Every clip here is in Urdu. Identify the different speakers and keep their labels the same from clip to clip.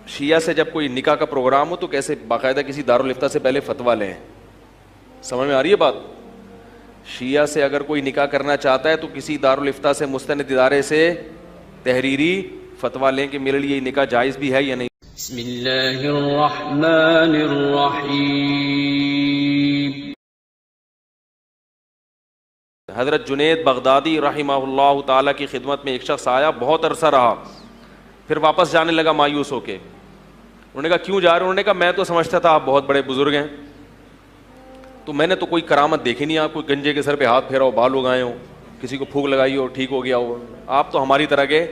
Speaker 1: شیعہ سے جب کوئی نکاح کا پروگرام ہو تو کیسے باقاعدہ کسی دارالفتہ سے پہلے فتویٰ لیں. سمجھ میں آ رہی ہے بات؟ شیعہ سے اگر کوئی نکاح کرنا چاہتا ہے تو کسی دارالفتہ سے مستند ادارے سے تحریری فتویٰ لیں کہ میرے لیے یہ نکاح جائز بھی ہے یا نہیں.
Speaker 2: بسم اللہ الرحمن الرحیم.
Speaker 1: حضرت جنید بغدادی رحمہ اللہ تعالیٰ کی خدمت میں ایک شخص آیا, بہت عرصہ رہا, پھر واپس جانے لگا مایوس ہو کے. انہوں نے کہا کیوں جا رہے ہیں؟ انہوں نے کہا میں تو سمجھتا تھا آپ بہت بڑے بزرگ ہیں, تو میں نے تو کوئی کرامت دیکھی نہیں, آپ کوئی گنجے کے سر پہ ہاتھ پھیرا ہو, بال اگائے ہوں, کسی کو پھونک لگائی ہو ٹھیک ہو گیا ہو. آپ تو ہماری طرح کے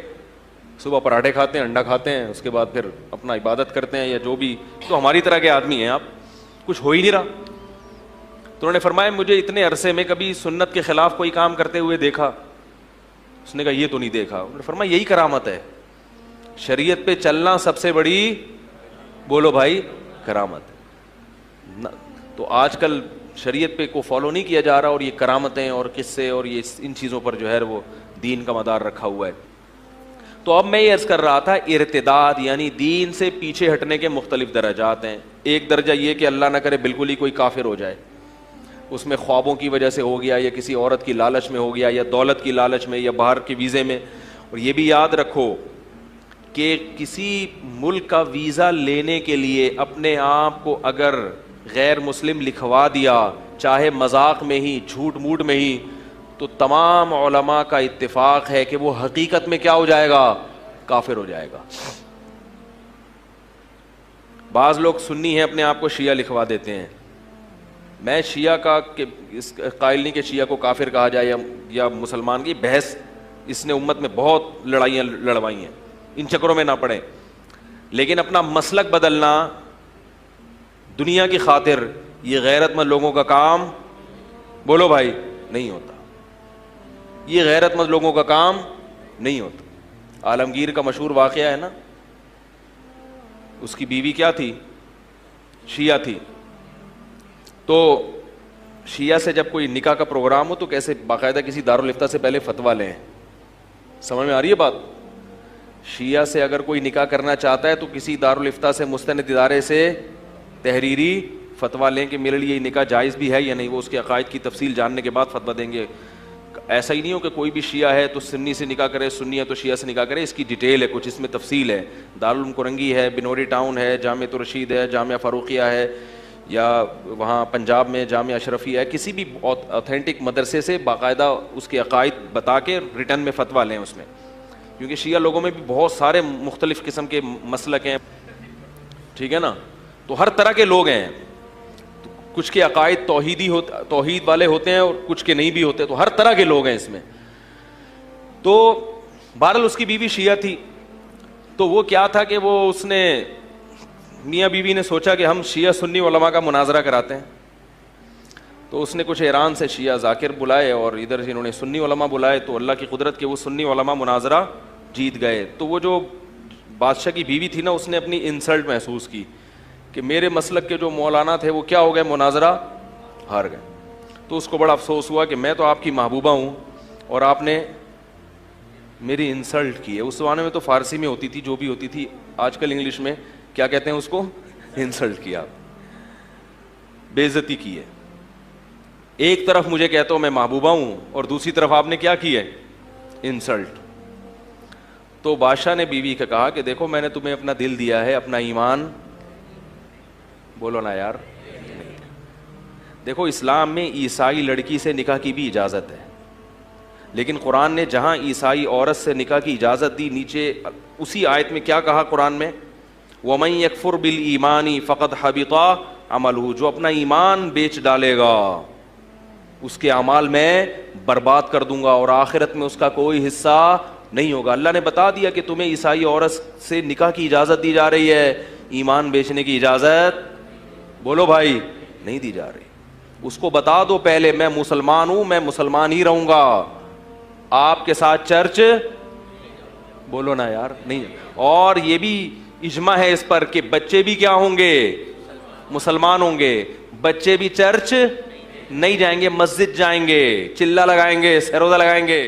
Speaker 1: صبح پراٹھے کھاتے ہیں, انڈا کھاتے ہیں, اس کے بعد پھر اپنا عبادت کرتے ہیں یا جو بھی, تو ہماری طرح کے آدمی ہیں آپ, کچھ ہو ہی نہیں رہا. تو انہوں نے فرمایا مجھے اتنے عرصے میں کبھی سنت کے خلاف کوئی کام کرتے ہوئے دیکھا؟ اس نے کہا یہ تو نہیں دیکھا. انہوں نے فرمایا یہی کرامت ہے, شریعت پہ چلنا سب سے بڑی, بولو بھائی, کرامت. تو آج کل شریعت پہ کو فالو نہیں کیا جا رہا, اور یہ کرامتیں اور قصے اور یہ ان چیزوں پر جو ہے وہ دین کا مدار رکھا ہوا ہے. تو اب میں یہ عرض کر رہا تھا, ارتداد یعنی دین سے پیچھے ہٹنے کے مختلف درجات ہیں. ایک درجہ یہ کہ اللہ نہ کرے بالکل ہی کوئی کافر ہو جائے, اس میں خوابوں کی وجہ سے ہو گیا, یا کسی عورت کی لالچ میں ہو گیا, یا دولت کی لالچ میں, یا باہر کے ویزے میں. اور یہ بھی یاد رکھو کہ کسی ملک کا ویزا لینے کے لیے اپنے آپ کو اگر غیر مسلم لکھوا دیا, چاہے مذاق میں ہی, جھوٹ موٹ میں ہی, تو تمام علماء کا اتفاق ہے کہ وہ حقیقت میں کیا ہو جائے گا؟ کافر ہو جائے گا. بعض لوگ سنی ہیں اپنے آپ کو شیعہ لکھوا دیتے ہیں. میں شیعہ کا اس قائل نہیں کہ شیعہ کو کافر کہا جائے یا مسلمان کی بحث, اس نے امت میں بہت لڑائیاں لڑوائی ہیں, ان چکروں میں نہ پڑیں. لیکن اپنا مسلک بدلنا دنیا کی خاطر یہ غیرت مند لوگوں کا کام, بولو بھائی, نہیں ہوتا. یہ غیرت مند لوگوں کا کام نہیں ہوتا. عالمگیر کا مشہور واقعہ ہے نا, اس کی بیوی کیا تھی؟ شیعہ تھی. تو شیعہ سے جب کوئی نکاح کا پروگرام ہو تو کیسے باقاعدہ کسی دارالفتہ سے پہلے فتویٰ لیں. سمجھ میں آ رہی ہے بات؟ شیعہ سے اگر کوئی نکاح کرنا چاہتا ہے تو کسی دارالفتہ سے مستند ادارے سے تحریری فتویٰ لیں کہ میرے لیے یہ نکاح جائز بھی ہے یا نہیں. وہ اس کے عقائد کی تفصیل جاننے کے بعد فتویٰ دیں گے. ایسا ہی نہیں ہو کہ کوئی بھی شیعہ ہے تو سنی سے نکاح کرے, سنی ہے تو شیعہ سے نکاح کرے. اس کی ڈیٹیل ہے, کچھ اس میں تفصیل ہے. دارالعلوم کرنگی ہے, بنوری ٹاؤن ہے, جامعۃ الرشید ہے, جامعہ فاروقیہ ہے, یا وہاں پنجاب میں جامعہ اشرفیہ ہے, کسی بھی اوتھینٹک مدرسے سے باقاعدہ اس کے عقائد بتا کے ریٹرن میں فتویٰ لیں اس میں. کیونکہ شیعہ لوگوں میں بھی بہت سارے مختلف قسم کے مسلک ہیں, ٹھیک ہے نا, تو ہر طرح کے لوگ ہیں. کچھ کے عقائد توحید والے ہوتے ہیں اور کچھ کے نہیں بھی ہوتے, تو ہر طرح کے لوگ ہیں اس میں. تو بہرحال اس کی بیوی شیعہ تھی. تو وہ کیا تھا کہ وہ اس نے میاں بیوی نے سوچا کہ ہم شیعہ سنی علماء کا مناظرہ کراتے ہیں. تو اس نے کچھ ایران سے شیعہ ذاکر بلائے اور ادھر سے انہوں نے سنی علماء بلائے. تو اللہ کی قدرت کے وہ سنی علماء مناظرہ جیت گئے. تو وہ جو بادشاہ کی بیوی تھی نا, اس نے اپنی انسلٹ محسوس کی کہ میرے مسلک کے جو مولانا تھے وہ کیا ہو گئے, مناظرہ ہار گئے. تو اس کو بڑا افسوس ہوا کہ میں تو آپ کی محبوبہ ہوں اور آپ نے میری انسلٹ کی ہے. اس زمانے میں تو فارسی میں ہوتی تھی جو بھی ہوتی تھی, آج کل انگلش میں کیا کہتے ہیں اس کو, انسلٹ کیا, بے عزتی کی ہے. ایک طرف مجھے کہتا ہوں میں محبوبہ ہوں اور دوسری طرف آپ نے کیا کی ہے, انسلٹ. تو بادشاہ نے بیوی کا کہا کہ دیکھو میں نے تمہیں اپنا دل دیا ہے, اپنا ایمان, بولو نا یار. دیکھو اسلام میں عیسائی لڑکی سے نکاح کی بھی اجازت ہے, لیکن قرآن نے جہاں عیسائی عورت سے نکاح کی اجازت دی, نیچے اسی آیت میں کیا کہا قرآن میں, وَمَن يَكْفُرْ بِالْإِيمَانِ فَقَدْ حَبِطَ عَمَلُهُ, جو اپنا ایمان بیچ ڈالے گا اس کے اعمال میں برباد کر دوں گا اور آخرت میں اس کا کوئی حصہ نہیں ہوگا. اللہ نے بتا دیا کہ تمہیں عیسائی عورت سے نکاح کی اجازت دی جا رہی ہے, ایمان بیچنے کی اجازت, بولو بھائی, نہیں دی جا رہی. اس کو بتا دو پہلے میں مسلمان ہوں, میں مسلمان ہی رہوں گا, آپ کے ساتھ چرچ, بولو نا یار, نہیں. اور یہ بھی اجماع ہے اس پر کہ بچے بھی کیا ہوں گے, مسلمان ہوں گے, بچے بھی چرچ نہیں جائیں گے, مسجد جائیں گے, چلا لگائیں گے, سروزہ لگائیں گے.